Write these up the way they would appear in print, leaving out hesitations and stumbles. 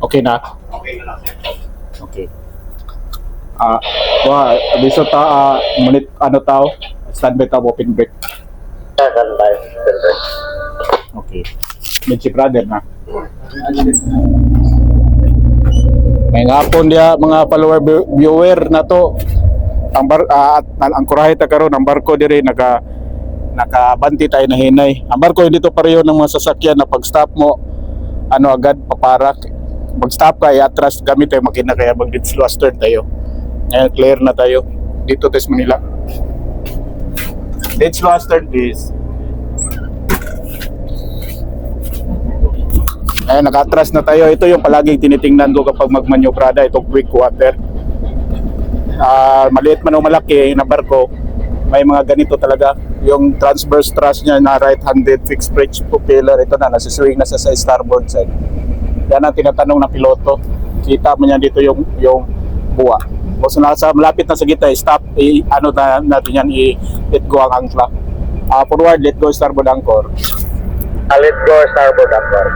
Okay na? Okay na lang, sir. Okay. Abiso ta, ano tao? Standby tao, open break. Standby, sir. Okay. Medyo brother na. May hapon dia mga follower viewer na to. Ang kurahe ta karon ang barko diri nakabanti tayo na hinay. Ang barko hindi to pareho ng mga sasakyan na pag stop mo ano agad paparak. Pag stop ka i-atras gamit tayo makina kaya mag slow turn tayo. Ngayon clear na tayo dito sa Manila. Let's slow turn please. Ngayon naka-atras na tayo. Ito yung palaging tinitingnan ko kapag magmanyobrada itong quick water. Maliit man o malaki na barko, may mga ganito talaga. Yung transverse thrust niya na right-handed fixed pitch propeller, ito na, nasiswing na sa starboard side. Yan ang tinatanong ng piloto. Kita mo niya dito yung buwa. Kung nasa malapit na sa gitna, stop, ano na natin yan, let go ang angkla. Forward, let go starboard anchor. Let go, starboard anchor.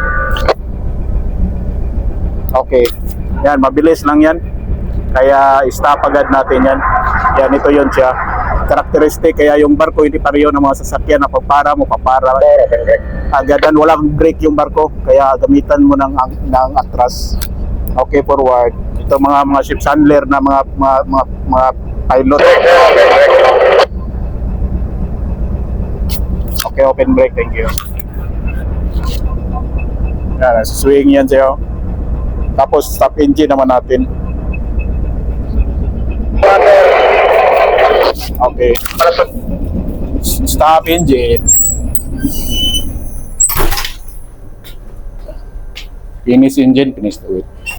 Okay. Yan, mabilis lang yan. Kaya stop agad natin yan. Yan, ito yun siya. Karakteristik, kaya yung barko hindi pareho ng mga sasakyan na pagpara mo, papara. Agadan, walang brake yung barko. Kaya gamitan mo ng atras. Okay, forward. Ito mga ship handler na mga pilot. Okay, open brake, thank you. Yan, swing yan sa'yo. Tapos stop engine naman natin. Okay. Stop engine. Finish engine, finish the wheel.